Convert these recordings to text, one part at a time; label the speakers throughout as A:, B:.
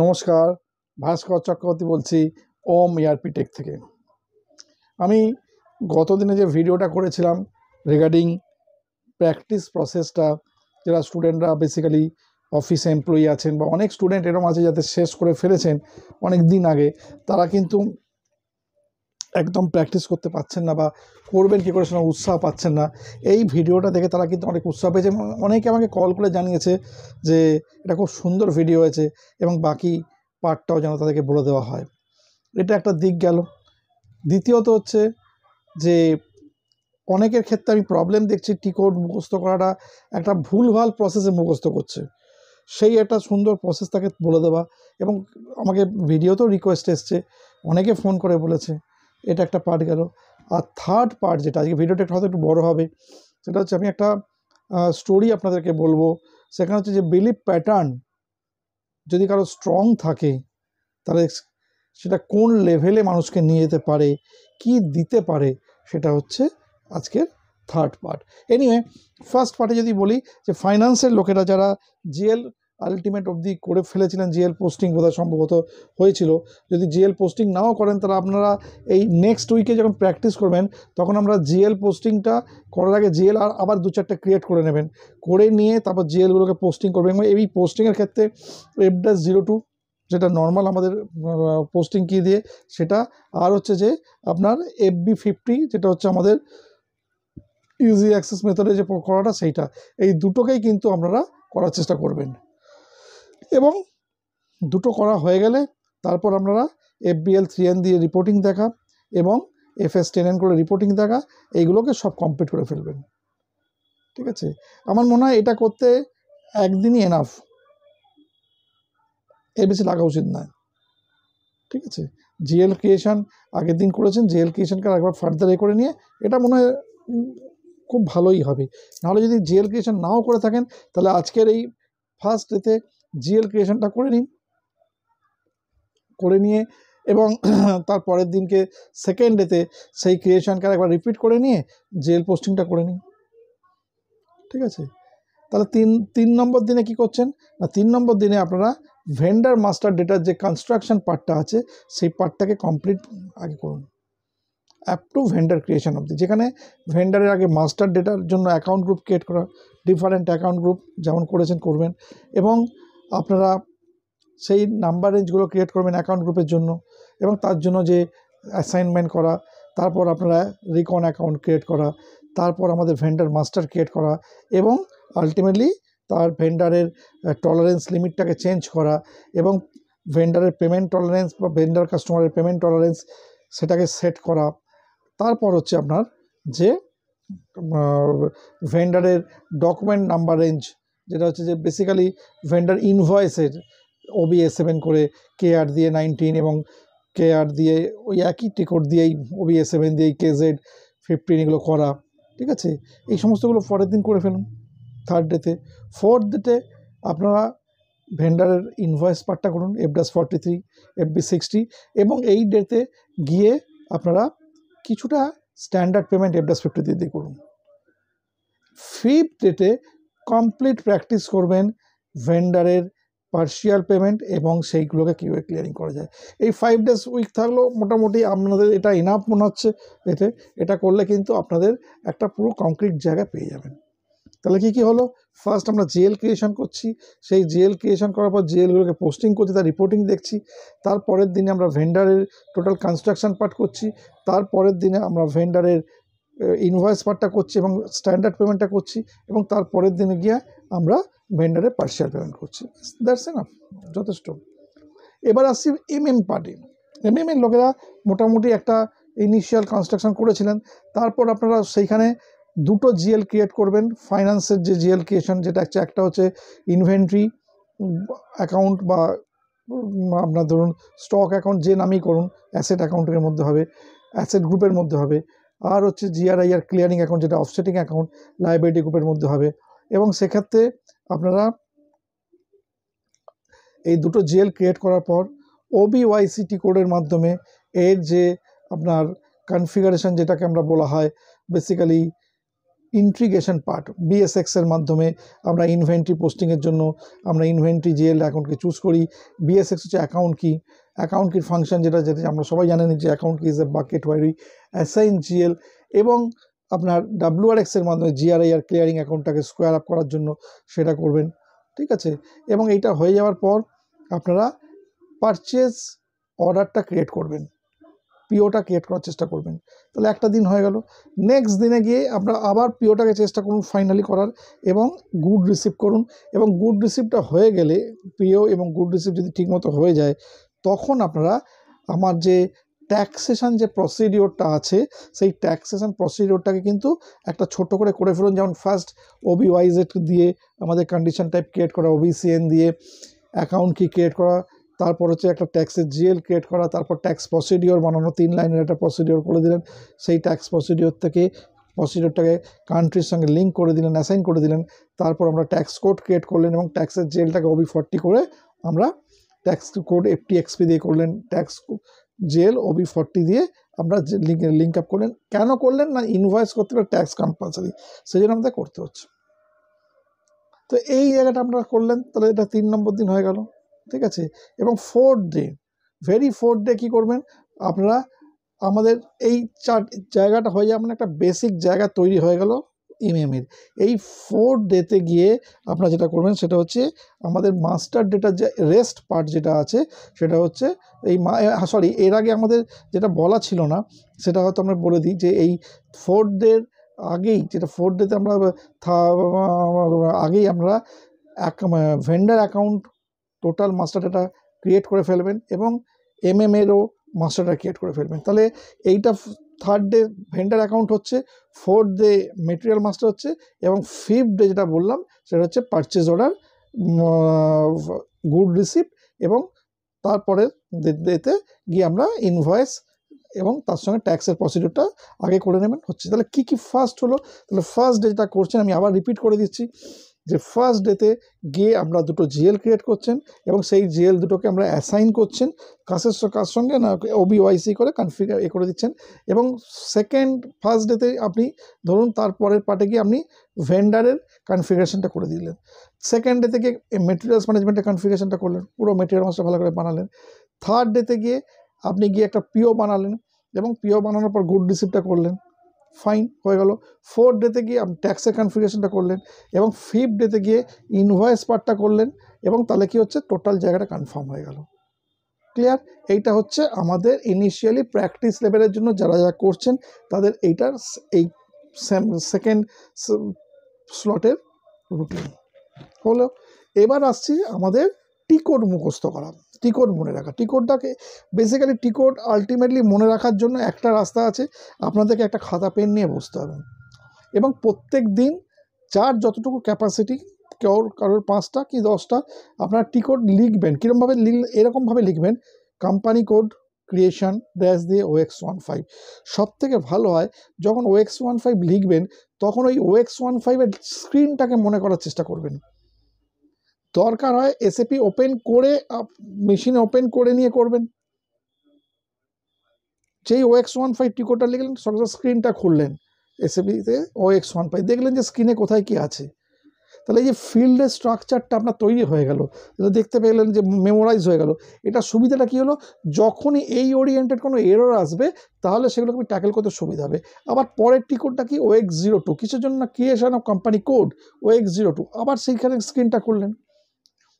A: নমস্কার, ভাস্কর চক্রবর্তী বলছি ওম ERP take থেকে। আমি গতদিনে যে ভিডিওটা করেছিলাম রিগার্ডিং প্র্যাকটিস প্রসেসটা, যারা স্টুডেন্টরা বেসিক্যালি অফিস এমপ্লয়ি আছেন বা অনেক স্টুডেন্ট এরকম আছে যাতে শেষ করে ফেলেছেন অনেক দিন আগে, তারা কিন্তু একদম প্র্যাকটিস করতে পারছেন না বা করবেন কী করে সেটা উৎসাহ পাচ্ছেন না। এই ভিডিওটা দেখে তারা কিন্তু অনেক উৎসাহ পেয়েছে এবং অনেকে আমাকে কল করে জানিয়েছে যে এটা খুব সুন্দর ভিডিও হয়েছে এবং বাকি পার্টটাও যেন তাদেরকে বলে দেওয়া হয়। এটা একটা দিক গেল। দ্বিতীয়ত হচ্ছে যে অনেকের ক্ষেত্রে আমি প্রবলেম দেখছি টিকোড মুখস্থ করাটা একটা ভুলভাল প্রসেসে মুখস্থ করছে। সেই একটা সুন্দর প্রসেস তাকে বলে দেওয়া, এবং আমাকে ভিডিওতেও রিকোয়েস্ট এসছে, অনেকে ফোন করে বলেছে। এটা একটা পার্ট গেল। আর থার্ড পার্ট যেটা, আজকে ভিডিওটা হয়তো একটু বড় হবে, সেটা হচ্ছে আমি একটা স্টোরি আপনাদেরকে বলবো। সেখানে হচ্ছে যে বিলিভ প্যাটার্ন যদি কারো স্ট্রং থাকে তাহলে সেটা কোন লেভেলে মানুষকে নিয়ে যেতে পারে, কি দিতে পারে, সেটা হচ্ছে আজকের থার্ড পার্ট। এনিওয়ে, ফার্স্ট পার্টে যদি বলি যে ফাইন্যান্সের লোকেরা যারা জিএল আলটিমেট অবধি করে ফেলেছিলেন, জিএল পোস্টিং বোধহয় সম্ভবত হয়েছিল, যদি জিএল পোস্টিং নাও করেন তাহলে আপনারা এই নেক্সট উইকে যখন প্র্যাকটিস করবেন তখন আমরা জিএল পোস্টিংটা করার আগে জিএল আবার 2-4টে ক্রিয়েট করে নেবেন, করে নিয়ে তারপর জিএলগুলোকে পোস্টিং করবেন। এবং এই পোস্টিংয়ের ক্ষেত্রে F-02 যেটা নর্মাল আমাদের পোস্টিং কি দিয়ে সেটা, আর হচ্ছে যে আপনার FB50 যেটা হচ্ছে আমাদের ইজি অ্যাক্সেস মেথডে যে করাটা, সেইটা, এই দুটোকেই কিন্তু আপনারা করার চেষ্টা করবেন। এবং দুটো করা হয়ে গেলে তারপর আপনারা FBL3N দিয়ে রিপোর্টিং দেখা এবং FS10N করে রিপোর্টিং দেখা, এইগুলোকে সব কমপ্লিট করে ফেলবেন। ঠিক আছে, আমার মনে হয় এটা করতে একদিনই এনাফ, এর বেশি লাগা উচিত নয়। ঠিক আছে, জিএল ক্রিয়েশন আগের দিন করেছেন, জিএল ক্রিয়েশনকে একবার ফার্দার করে নিয়ে এটা মনে হয় খুব ভালোই হবে। নাহলে যদি জিএল ক্রিয়েশন নাও করে থাকেন তাহলে আজকের এই ফার্স্ট ডেতে জিএল ক্রিয়েশনটা করে নিন, করে নিয়ে এবং তার পরের দিনকে সেকেন্ড ডেতে সেই ক্রিয়েশনকে একবার রিপিট করে নিয়ে জিএল পোস্টিংটা করে নিন। ঠিক আছে, তাহলে তিন নম্বর দিনে কি করছেন না, 3 নম্বর দিনে আপনারা ভেন্ডার মাস্টার ডেটার যে কনস্ট্রাকশন পার্টটা আছে সেই পার্টটাকে কমপ্লিট আগে করুন, অ্যাপ টু ভেন্ডার ক্রিয়েশন অবধি, যেখানে ভেন্ডারের আগে মাস্টার ডেটার জন্য অ্যাকাউন্ট গ্রুপ ক্রিয়েট করা, ডিফারেন্ট অ্যাকাউন্ট গ্রুপ যেমন করেছেন করবেন, এবং আপনারা সেই নাম্বার রেঞ্জগুলো ক্রিয়েট করবেন অ্যাকাউন্ট গ্রুপের জন্য, এবং তার জন্য যে অ্যাসাইনমেন্ট করা, তারপর আপনারা রিকন অ্যাকাউন্ট ক্রিয়েট করা, তারপর আমাদের ভেন্ডার মাস্টার ক্রিয়েট করা, এবং আলটিমেটলি তার ভেন্ডারের টলারেন্স লিমিটটাকে চেঞ্জ করা, এবং ভেন্ডারের পেমেন্ট টলারেন্স বা ভেন্ডার কাস্টমারের পেমেন্ট টলারেন্স সেটাকে সেট করা। তারপর হচ্ছে আপনার যে ভেন্ডারের ডকুমেন্ট নাম্বার রেঞ্জ, যেটা হচ্ছে যে বেসিক্যালি ভেন্ডার ইনভয়েসের OBA7 করে KR দিয়ে 19 এবং KR দিয়ে ওই একই টিকট দিয়েই OBA7 দিয়েই KZ15 এগুলো করা। ঠিক আছে, এই সমস্তগুলো পরের দিন করে ফেলুন থার্ড ডেতে। ফোর্থ ডেতে আপনারা ভেন্ডারের ইনভয়েস পার্টটা করুন, F-43, FB60, এবং এই ডেতে গিয়ে আপনারা কিছুটা স্ট্যান্ডার্ড পেমেন্ট F-50 দিয়ে করুন। ফিফথ ডেটে কমপ্লিট প্র্যাকটিস করবেন ভেন্ডারের পার্শিয়াল পেমেন্ট এবং সেইগুলোকে কীভাবে ক্লিয়ারিং করা যায়। এই 5 days উইক থাকলেও মোটামুটি আপনাদের এটা ইনাফ মনে হচ্ছে। এটা করলে কিন্তু আপনাদের একটা পুরো কংক্রিট জায়গা পেয়ে যাবেন। তাহলে কী হলো, ফার্স্ট আমরা জিএল ক্রিয়েশন করছি, সেই জিএল ক্রিয়েশন করার পর জিএলগুলোকে পোস্টিং করছি, তার রিপোর্টিং দেখছি, তারপরের দিনে আমরা ভেন্ডারের টোটাল কনস্ট্রাকশন পার্ট করছি, তারপরের দিনে আমরা ভেন্ডারের ইনভয়েস পার্টটা করছি এবং স্ট্যান্ডার্ড পেমেন্টটা করছি, এবং তারপরের দিনে গিয়ে আমরা ভেন্ডারের পার্শিয়াল পেমেন্ট করছি। দ্যাটস এনাফ, যথেষ্ট। এবার আসছি পার্টি। এর লোকেরা মোটামুটি একটা ইনিশিয়াল কনস্ট্রাকশন করেছিলেন, তারপর আপনারা সেইখানে দুটো জিএল ক্রিয়েট করবেন। ফাইন্যান্সের যে জিএল ক্রিয়েশন, যেটা একটা হচ্ছে ইনভেন্টরি অ্যাকাউন্ট বা আপনার ধরুন স্টক অ্যাকাউন্ট, যে নামই করুন, অ্যাসেট অ্যাকাউন্টের মধ্যে হবে, অ্যাসেট গ্রুপের মধ্যে হবে। আর হচ্ছে GRIR ক্লিয়ারিং অ্যাকাউন্ট, যেটা অফসেটিং অ্যাকাউন্ট, লাইবিলিটি গ্রুপের মধ্যে হবে। এবং সেক্ষেত্রে আপনারা এই দুটো জিএল ক্রিয়েট করার পর OBYCT কোডের মাধ্যমে এর যে আপনার কনফিগারেশন, যেটাকে আমরা বলা হয় বেসিক্যালি ইন্ট্রিগেশন পার্ট, বিএসএক্সের মাধ্যমে আমরা ইনভেন্টরি পোস্টিংয়ের জন্য আমরা ইনভেন্টরি জিএল অ্যাকাউন্টকে চুজ করি। বিএসএক্স হচ্ছে অ্যাকাউন্ট কি, অ্যাকাউন্ট কির ফাংশন যেটা আমরা সবাই জানেন যে অ্যাকাউন্ট কি is a bucket where we assign GL. এবং আপনার ডাব্লিউআরএক্সের মাধ্যমে জিআরআইআর ক্লিয়ারিং অ্যাকাউন্টটাকে স্কোয়ার আপ করার জন্য সেটা করবেন, ঠিক আছে। এবং এইটা হয়ে যাওয়ার পর আপনারা পারচেজ অর্ডারটা ক্রিয়েট করবেন, পিওটা ক্রিয়েট করার চেষ্টা করবেন। তাহলে একটা দিন হয়ে গেল। নেক্সট দিনে গিয়ে আমরা আবার পিওটাকে চেষ্টা করুন ফাইনালি করার এবং গুড রিসিভ করুন। এবং গুড রিসিভটা হয়ে গেলে, পিও এবং গুড রিসিভ যদি ঠিকমতো হয়ে যায়, তখন আপনারা আমার যে ট্যাক্সেশন যে প্রসিডিওরটা আছে সেই ট্যাক্সেশন প্রসিডিওরটাকে কিন্তু একটা ছোট করে ফেলুন। যেমন ফার্স্ট ওবিওয়াইজেড দিয়ে আমাদের কন্ডিশন টাইপ ক্রিয়েট করা, ওবিসিএন দিয়ে অ্যাকাউন্ট কি ক্রিয়েট করা, তারপর হচ্ছে একটা ট্যাক্সের জিএল ক্রিয়েট করা, তারপর ট্যাক্স প্রসিডিওর বানানো, 3 লাইনের একটা প্রসিডিওর করে দিলেন। সেই ট্যাক্স প্রসিডিওরটাকে কান্ট্রির সঙ্গে লিঙ্ক করে দিলেন, অ্যাসাইন করে দিলেন। তারপর আমরা ট্যাক্স কোড ক্রিয়েট করলেন এবং ট্যাক্সের জিএলটাকে OB40 করে আমরা ট্যাক্স কোড FTXP দিয়ে করলেন, ট্যাক্স জেল OB40 দিয়ে আমরা লিঙ্ক আপ করলেন। কেন করলেন না, ইনভয়েস করতে গেলে ট্যাক্স কম্পালসারি, সেই জন্য আমাদের করতে হচ্ছে। তো এই জায়গাটা আপনারা করলেন, তাহলে এটা 3 নম্বর দিন হয়ে গেল, ঠিক আছে। এবং 4th day, very 4th day কী করবেন আপনারা, আমাদের এই জায়গাটা হয়ে যাবে, মানে একটা বেসিক জায়গা তৈরি হয়ে গেল ইএমএমের। এই 4th ডেতে গিয়ে আপনারা যেটা করবেন সেটা হচ্ছে আমাদের মাস্টার ডেটার যে রেস্ট পার্ট যেটা আছে সেটা হচ্ছে এই এর আগে আমাদের যেটা বলা ছিল না সেটা হয়তো আমরা বলে দিই যে এই 4th ডের আগেই, যেটা 4th ডেতে আমরা আগেই আমরা vendor account total master data create করে ফেলবেন এবং এমএমেরও মাস্টার ডেটা ক্রিয়েট করে ফেলবেন। তাহলে এইটা 3rd ডে ভেন্ডার অ্যাকাউন্ট হচ্ছে, 4th ডে মেটেরিয়াল মাস্টার হচ্ছে এবং 5th ডে যেটা বললাম সেটা হচ্ছে পারচেজ অর্ডার, গুড রিসিপ্ট এবং তারপরে ডেতে গিয়ে আমরা ইনভয়েস এবং তার সঙ্গে ট্যাক্সের প্রসিডিওরটা আগে করে নেবেন হচ্ছে। তাহলে কী কী ফার্স্ট হলো, তাহলে ফার্স্ট ডে যেটা করছেন আমি আবার রিপিট করে দিচ্ছি যে ফার্স্ট ডেতে গিয়ে আমরা দুটো জিএল ক্রিয়েট করছেন এবং সেই জিএল দুটোকে আমরা অ্যাসাইন করছেন কার সঙ্গে না OBYC করে কনফিগার করে দিচ্ছেন। এবং ফার্স্ট ডেতে আপনি ধরুন তারপরের পার্টে গিয়ে আপনি ভেন্ডারের কনফিগারেশনটা করে দিলেন। 2nd ডে থেকে মেটেরিয়ালস ম্যানেজমেন্টের কনফিগারেশনটা করলেন, পুরো মেটেরিয়াল মাস্টার ভালো করে বানালেন। 3rd ডেতে গিয়ে আপনি গিয়ে একটা পিও বানালেন এবং পিও বানানোর পর গুড রিসিপ্টটা করলেন, ফাইন হয়ে গেল। 4th ডেতে গিয়ে আপনি ট্যাক্সের কনফিগারেশনটা করলেন এবং 5th ডেতে গিয়ে ইনভয়েস পার্টটা করলেন এবং তাহলে কি হচ্ছে টোটাল জায়গাটা কনফার্ম হয়ে গেল। ক্লিয়ার? এইটা হচ্ছে আমাদের ইনিশিয়ালি প্র্যাকটিস লেভেলের জন্য যারা করছেন তাদের এইটার এই 2nd স্লটের রুটিন হলো। এবার আসছি আমাদের টিকোড মুখস্থ করা, টিকোড মনে রাখা। টিকোডটাকে বেসিক্যালি টিকোড আলটিমেটলি মনে রাখার জন্য একটা রাস্তা আছে, আপনাদেরকে একটা খাতা পেন নিয়ে বসতে হবে এবং প্রত্যেক দিন যার যতটুকু ক্যাপাসিটি, কারোর 5টা কি 10টা আপনারা টিকোড লিখবেন। কীরকমভাবে এরকমভাবে লিখবেন, কোম্পানি কোড ক্রিয়েশন ড্যাশ দিয়ে OX15। সবথেকে ভালো হয় যখন OX15 লিখবেন তখন ওই OX15-এর স্ক্রিনটাকে মনে করার চেষ্টা করবেন। দরকার হয় SAP ওপেন করে মেশিনে ওপেন করে নিয়ে করবেন। যেই OX15 টিকোডটা লিখলেন সঙ্গে স্ক্রিনটা খুললেন, SAP-তে OX15 দেখলেন যে স্ক্রিনে কোথায় কি আছে। তাহলে এই যে ফিল্ডের স্ট্রাকচারটা আপনার তৈরি হয়ে গেল, দেখতে পেলেন যে মেমোরাইজ হয়ে গেল। এটা সুবিধাটা কী হলো, যখনই এই ওরিয়েন্টেড কোনো এরর আসবে তাহলে সেগুলোকে ট্যাকেল করতে সুবিধা হবে। আবার পরের টিকোডটা কি OX02, কিসের জন্য না creation of company code OX02, আবার সেইখানে স্ক্রিনটা খুললেন।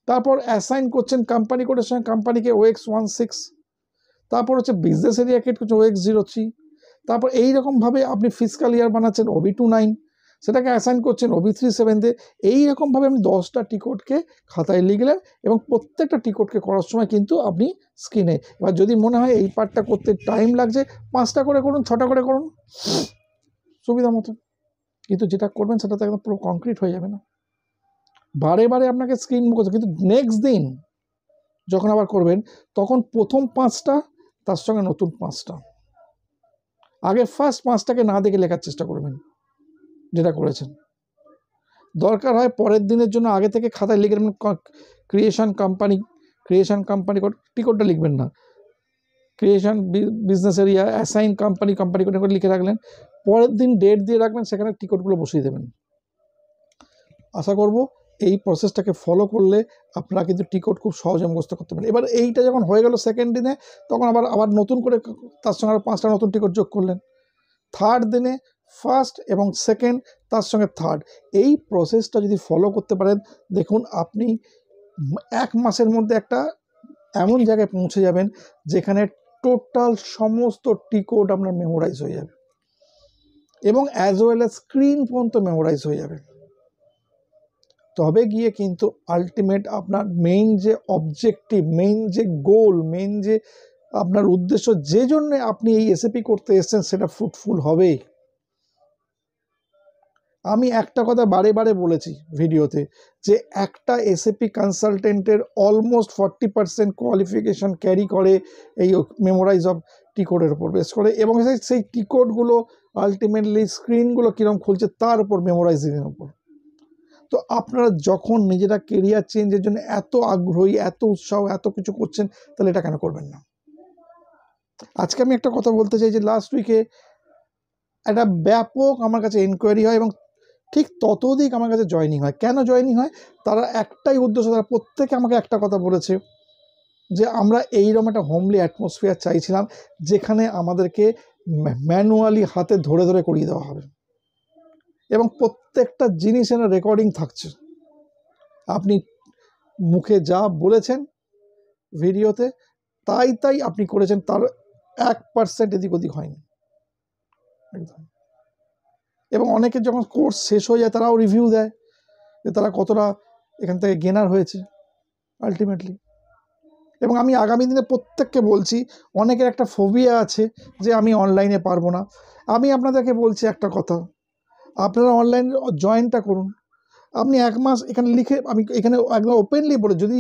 A: তারপর অ্যাসাইন করছেন কোম্পানি কোডের সঙ্গে কোম্পানিকে OX16, তারপর হচ্ছে বিজনেস এরিয়া ক্রিয়েট করছেন OX03, তারপর এইরকমভাবে আপনি ফিসকাল ইয়ার বানাচ্ছেন OB29, সেটাকে অ্যাসাইন করছেন OB37-তে। এইরকমভাবে আপনি 10টা টিকোডকে খাতায় লিখলেন এবং প্রত্যেকটা টিকোডকে করার সময় কিন্তু আপনি স্ক্রিনে, এবার যদি মনে হয় এই পার্টটা করতে টাইম লাগছে 5টা করে করুন, 6টা করে করুন, সুবিধা মতো। কিন্তু যেটা করবেন সেটা তো একদম পুরো কংক্রিট হয়ে যাবে না, বারে বারে আপনাকে স্ক্রিন মুখস্থ। কিন্তু নেক্সট দিন যখন আবার করবেন তখন প্রথম 5টা তার সঙ্গে নতুন 5টা, আগে ফার্স্ট 5টাকে না দেখে লেখার চেষ্টা করবেন যেটা করেছেন। দরকার হয় পরের দিনের জন্য আগে থেকে খাতায় লিখে নেবেন ক্রিয়েশন কোম্পানি টিকোডটা লিখবেন না, creation, business area, assign company, company করে লিখে রাখলেন, পরের দিন ডেট দিয়ে রাখবেন, সেখানে টিকিটগুলো বসিয়ে দেবেন। আশা করব এই প্রসেসটাকে ফলো করলে আপনারা কিন্তু টিকিট খুব সহজে মুখস্থ করতে পারেন। এবার এইটা যখন হয়ে গেল সেকেন্ড দিনে, তখন আবার নতুন করে তার সঙ্গে আরও 5টা নতুন টিকিট যোগ করলেন। থার্ড দিনে ফার্স্ট এবং সেকেন্ড, তার সঙ্গে থার্ড, এই প্রসেসটা যদি ফলো করতে পারেন, দেখুন আপনি 1 মাসের মধ্যে একটা এমন জায়গায় পৌঁছে যাবেন যেখানে টোটাল সমস্ত টিকিট আপনার মেমোরাইজ হয়ে যাবে এবং অ্যাজ ওয়েল অ্যাজ স্ক্রিন পর্যন্ত মেমোরাইজ হয়ে যাবে। তবে গিয়ে কিন্তু আলটিমেট আপনার মেইন যে অবজেক্টিভ, মেইন যে গোল, মেইন যে আপনার উদ্দেশ্য, যে জন্য আপনি এই এসএপি করতে এসেছেন, সেটা ফ্রুটফুল হবে। আমি একটা কথা বারে বারে বলেছি ভিডিওতে, যে একটা এসএপি কনসালটেন্টের অলমোস্ট 40% কোয়ালিফিকেশন ক্যারি করে এই মেমোরাইজ অফ টিকিটের উপর বেস করে, এবং সেই টিকিটগুলো আলটিমেটলি স্ক্রিনগুলো কীরকম খুলছে তার উপর, মেমোরাইজিংয়ের উপর। তো আপনারা যখন নিজেরা কেরিয়ার চেঞ্জের জন্য এত আগ্রহী, এত উৎসাহ, এত কিছু করছেন, তাহলে এটা কেন করবেন না? আজকে আমি একটা কথা বলতে চাই, যে লাস্ট উইকে একটা ব্যাপক আমার কাছে এনকোয়ারি হয় এবং ঠিক ততোধিক আমার কাছে জয়েনিং হয়। কেন জয়েনিং হয়? তারা একটাই উদ্দেশ্য, তারা প্রত্যেকে আমাকে একটা কথা বলেছে, যে আমরা এইরকম একটা হোমলি অ্যাটমসফিয়ার চাইছিলাম, যেখানে আমাদেরকে ম্যানুয়ালি হাতে ধরে ধরে করিয়ে দেওয়া হবে এবং প্রত্যেকটা জিনিসের রেকর্ডিং থাকছে। আপনি মুখে যা বলেছেন ভিডিওতে, তাই আপনি করেছেন, তার 1% এদিক ওদিক হয়নি একদম। এবং অনেকে যখন কোর্স শেষ হয়ে যায়, তারাও রিভিউ দেয় যে তারা কতটা এখান থেকে গেনার হয়েছে আলটিমেটলি। এবং আমি আগামী দিনে প্রত্যেককে বলছি, অনেকের একটা ফোবিয়া আছে যে আমি অনলাইনে পারবো না। আমি আপনাদেরকে বলছি একটা কথা, আপনারা অনলাইন জয়েনটা করুন। আপনি 1 মাস এখানে লিখে, আমি এখানে একদম ওপেনলি বলে, যদি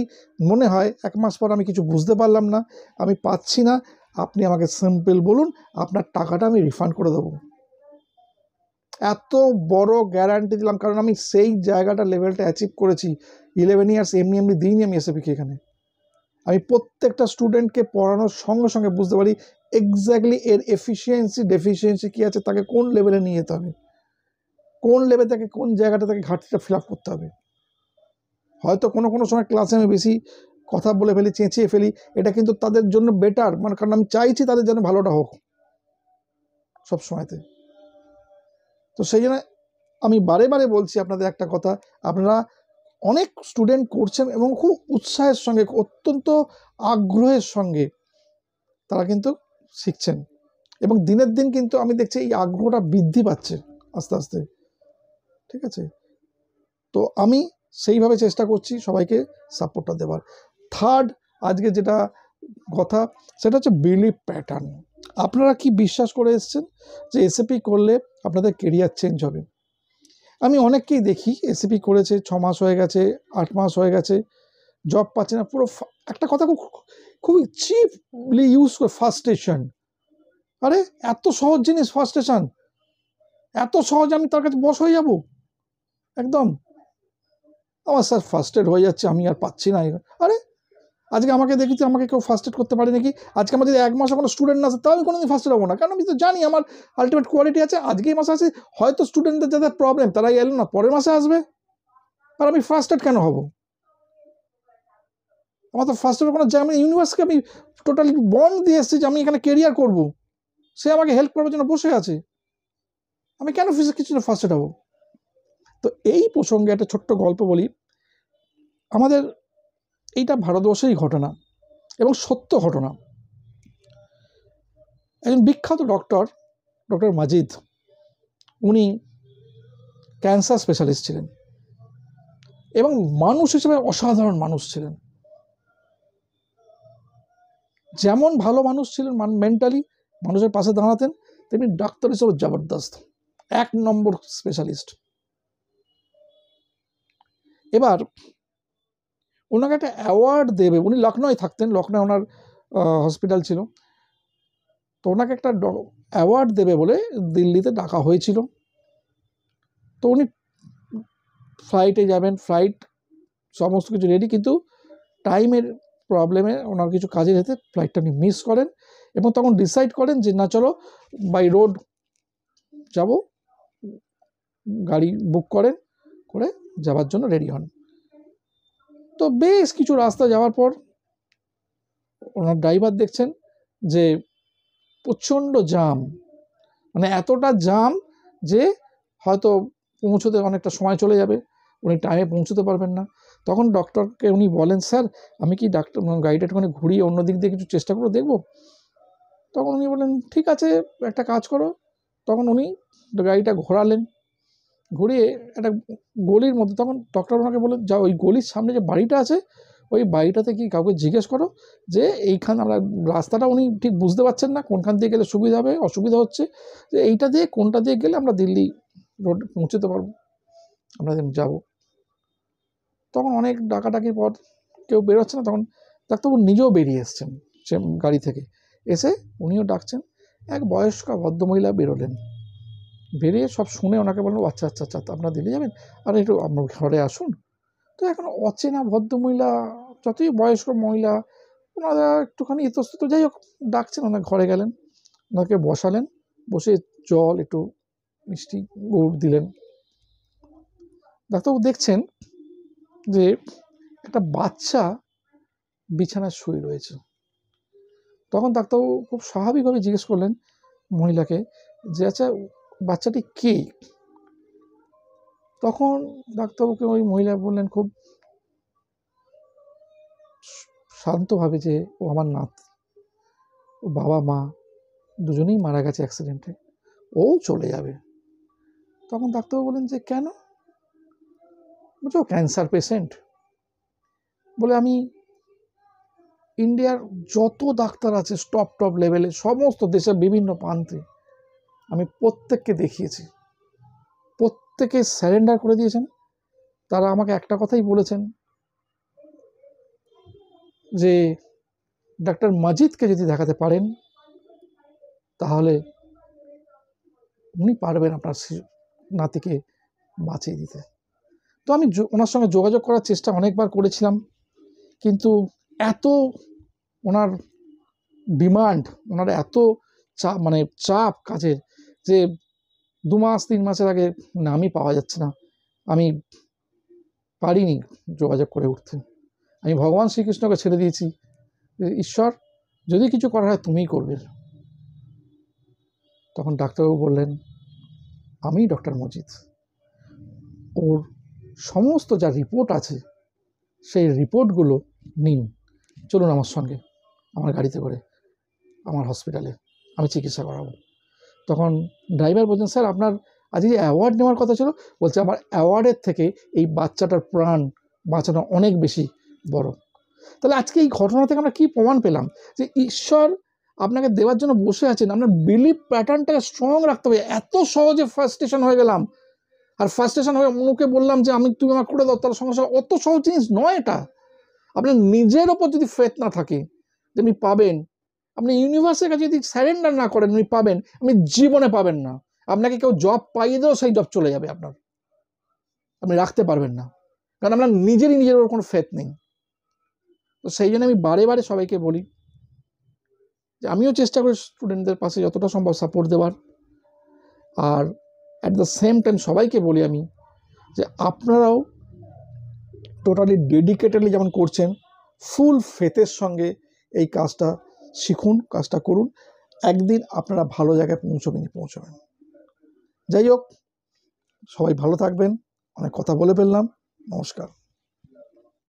A: মনে হয় 1 মাস পর আমি কিছু বুঝতে পারলাম না, আমি পাচ্ছি না, আপনি আমাকে সিম্পল বলুন, আপনার টাকাটা আমি রিফান্ড করে দেবো। এত বড় গ্যারান্টি দিলাম, কারণ আমি সেই জায়গাটা, লেভেলটা অ্যাচিভ করেছি। 11 ইয়ার্স এমনি দিইনি আমি এসএপিকে। এখানে আমি প্রত্যেকটা স্টুডেন্টকে পড়ানোর সঙ্গে সঙ্গে বুঝতে পারি এক্স্যাক্টলি এর এফিসিয়েন্সি ডেফিসিয়েন্সি কী আছে, তাকে কোন লেভেলে নিয়ে যেতে হবে, কোন লেভেল থেকে কোন জায়গাটা তাকে ঘাটতিটা ফিল আপ করতে হবে। হয়তো কোনো সময় ক্লাসে আমি বেশি কথা বলে ফেলি, চেঁচিয়ে ফেলি, এটা কিন্তু তাদের জন্য বেটার, মানে কারণ আমি চাইছি তাদের যেন ভালোটা হোক সব সময়তে। তো সেই জন্য আমি বারে বারে বলছি আপনাদের একটা কথা, আপনারা অনেক স্টুডেন্ট করছেন এবং খুব উৎসাহের সঙ্গে, অত্যন্ত আগ্রহের সঙ্গে তারা কিন্তু শিখছেন, এবং দিনের দিন কিন্তু আমি দেখছি এই আগ্রহটা বৃদ্ধি পাচ্ছে আস্তে আস্তে। ঠিক আছে, তো আমি সেইভাবে চেষ্টা করছি সবাইকে সাপোর্টটা দেওয়ার। থার্ড, আজকে যেটা কথা, সেটা হচ্ছে বিলিভ প্যাটার্ন। আপনারা কি বিশ্বাস করে এসছেন যে এসএপি করলে আপনাদের কেরিয়ার চেঞ্জ হবে? আমি অনেককেই দেখি এসএপি করেছে, 6 মাস হয়ে গেছে, 8 মাস হয়ে গেছে, জব পাচ্ছে না। পুরো একটা কথা খুবই চিপলি ইউজ করে, ফার্স্টেশন। আরে এত সহজ জিনিস ফার্স্টেশন, এত সহজ, আমি তার কাছে বশ হয়ে যাব একদম? আমার স্যার ফার্স্ট এড হয়ে যাচ্ছে, আমি আর পাচ্ছি না। আরে আজকে আমাকে দেখেছি, আমাকে কেউ ফার্স্ট এড করতে পারে নাকি? আজকে আমার যদি 1 মাস কোনো স্টুডেন্ট না আসে, তাও আমি কোনোদিন ফার্স্ট এড হবো না, কারণ আমি তো জানি আমার আলটিমেট কোয়ালিটি আছে। আজকে এই মাসে আছে, হয়তো স্টুডেন্টদের যাদের প্রবলেম তারাই এলো না, পরের মাসে আসবে, আর আমি ফার্স্ট এড কেন হব? আমার তো ফার্স্ট এড কোনো জায়গা, ইউনিভার্সকে আমি টোটালি বন্ড দিয়ে এসেছি যে আমি এখানে কেরিয়ার করবো, সে আমাকে হেল্প করার জন্য বসে আছে, আমি কেন কিছু না ফার্স্ট এড হবো? তো এই প্রসঙ্গে একটা ছোট্ট গল্প বলি। আমাদের এইটা ভারতবর্ষেরই ঘটনা এবং সত্য ঘটনা। একজন বিখ্যাত ডক্টর মাজিদ, উনি ক্যান্সার স্পেশালিস্ট ছিলেন এবং মানুষ হিসেবে অসাধারণ মানুষ ছিলেন। যেমন ভালো মানুষ ছিলেন, মেন্টালি মানুষের পাশে দাঁড়াতেন, তেমনি ডাক্তার হিসেবে জবরদস্ত, 1 নম্বর স্পেশালিস্ট। এবার ওনাকে একটা অ্যাওয়ার্ড দেবে, উনি লখনৌয় থাকতেন, লখনৌ ওনার হসপিটাল ছিল, তো ওনাকে একটা অ্যাওয়ার্ড দেবে বলে দিল্লিতে ডাকা হয়েছিল। তো উনি ফ্লাইটে যাবেন, ফ্লাইট সমস্ত কিছু রেডি, কিন্তু টাইমের প্রবলেমে ওনার কিছু কাজের হেতে ফ্লাইটটা উনি মিস করেন এবং তখন ডিসাইড করেন যে না চলো বাই রোড যাব, গাড়ি বুক করেন, করে যাওয়ার জন্য রেডি হন। তো বেশ কিছু রাস্তা যাওয়ার পর ওনার ড্রাইভার দেখছেন যে প্রচণ্ড জাম, মানে এতটা জাম যে হয়তো পৌঁছতে অনেকটা সময় চলে যাবে, উনি টাইমে পৌঁছতে পারবেন না। তখন ডক্টরকে উনি বলেন, স্যার আমি কি গাড়িটা একটুখানি ঘুরিয়ে অন্য দিক দিয়ে কিছু চেষ্টা করে দেখব? তখন উনি বললেন ঠিক আছে, একটা কাজ করো। তখন উনি গাড়িটা ঘোরালেন, ঘুরিয়ে একটা গলির মধ্যে, তখন ডক্টর ওনাকে বললেন যা ওই গলির সামনে যে বাড়িটা আছে ওই বাড়িটাতে কি কাউকে জিজ্ঞেস করো যে এইখান আমরা রাস্তাটা উনি ঠিক বুঝতে পারছেন না, কোনখান দিয়ে গেলে সুবিধা হবে, অসুবিধা হচ্ছে, যে এইটা দিয়ে কোনটা দিয়ে গেলে আমরা দিল্লি রোড পৌঁছতে পারবো, আমরা যাব। তখন অনেক ডাকাডাকির পর কেউ বেরোচ্ছে না, তখন ডাক্তারবাবু নিজেও বেরিয়ে এসছেন সে গাড়ি থেকে, এসে উনিও ডাকছেন। এক বয়স্ক ভদ্রমহিলা বেরোলেন, বেরিয়ে সব শুনে ওনাকে বললো আচ্ছা আচ্ছা আচ্ছা আপনারা দিল্লি যাবেন, আর একটু আপনার ঘরে আসুন। তো এখন অচেনা ভদ্রমহিলা, যতই বয়স্ক মহিলা, ওনারা একটুখানি ইতস্তত, যাই হোক ডাকছেন, ওনার ঘরে গেলেন, ওনাকে বসালেন, বসে জল একটু মিষ্টি গুড় দিলেন। ডাক্তারবাবু দেখছেন যে একটা বাচ্চা বিছানায় শুয়ে রয়েছে। তখন ডাক্তারবাবু খুব স্বাভাবিকভাবে জিজ্ঞেস করলেন মহিলাকে যে আচ্ছা বাচ্চাটি কে? তখন ডাক্তারবাবুকে ওই মহিলা বললেন খুব শান্তভাবে যে ও আমার নাত, ও বাবা মা দুজনেই মারা গেছে অ্যাক্সিডেন্টে, ও চলে যাবে। তখন ডাক্তারবাবু বললেন যে কেন? বলছে ও ক্যান্সার পেশেন্ট। বলে আমি ইন্ডিয়ার যত ডাক্তার আছে টপ লেভেলে, সমস্ত দেশের বিভিন্ন প্রান্তে আমি প্রত্যেককে দেখিয়েছি, প্রত্যেকে স্যারেন্ডার করে দিয়েছেন। তারা আমাকে একটা কথাই বলেছেন যে ডাক্তার মাজিদকে যদি দেখাতে পারেন তাহলে উনি পারবেন আপনার নাতিকে বাঁচিয়ে দিতে। তো আমি ওনার সঙ্গে যোগাযোগ করার চেষ্টা অনেকবার করেছিলাম, কিন্তু এত ওনার ডিমান্ড, ওনার এত চাপ, মানে চাপ কাজের, যে 2 মাস 3 মাসের আগে নামই পাওয়া যাচ্ছে না। আমি পারিনি যোগাযোগ করে উঠতে। আমি ভগবান শ্রীকৃষ্ণকে ছেড়ে দিয়েছি, ঈশ্বর যদি কিছু করার হয় তুমিই করবে। তখন ডাক্তারবাবু বললেন আমি ডক্টর মজিদ, ওর সমস্ত যা রিপোর্ট আছে সেই রিপোর্টগুলো নিন, চলুন আমার সঙ্গে, আমার গাড়িতে করে আমার হসপিটালে, আমি চিকিৎসা করাবো। তখন ড্রাইভার বলছেন স্যার আপনার আজকে যে অ্যাওয়ার্ড নেওয়ার কথা ছিল, বলছে আমার অ্যাওয়ার্ডের থেকে এই বাচ্চাটার প্রাণ বাঁচানো অনেক বেশি বড়। তাহলে আজকে এই ঘটনা থেকে আমরা কী প্রমাণ পেলাম? যে ঈশ্বর আপনাকে দেওয়ার জন্য বসে আছেন, আপনার বিলিভ প্যাটার্নটাকে স্ট্রং রাখতে হবে। এত সহজে ফার্স্টেশন হয়ে গেলাম, আর ফার্স্টেশন হয়ে অনুকে বললাম যে তুমি আমার করে দাও, তাহলে সমস্যা, অত সহজ জিনিস নয় এটা। আপনার নিজের ওপর যদি ফেথ না থাকে যে আপনি পাবেন, আপনি ইউনিভার্সের কাছে যদি স্যারেন্ডার না করেন আপনি পাবেন, আপনি জীবনে পাবেন না। আপনাকে কেউ জব পাইয়ে দেও সেই জব চলে যাবে আপনার, আপনি রাখতে পারবেন না, কারণ আপনার নিজের ওপর কোনো ফেথ নেই। তো সেই জন্য আমি বারে বারে সবাইকে বলি যে আমিও চেষ্টা করি স্টুডেন্টদের পাশে যতটা সম্ভব সাপোর্ট দেওয়ার, আর অ্যাট দ্য সেম টাইম সবাইকে বলি আমি যে আপনারাও টোটালি ডেডিকেটেডলি যেমন করছেন, ফুল ফেথের সঙ্গে এই কাজটা শিখুন, কাজটা করুন, একদিন আপনারা ভালো জায়গায় পৌঁছবেন। যাই হোক, সবাই ভালো থাকবেন। অনেক কথা বলে ফেললাম, নমস্কার।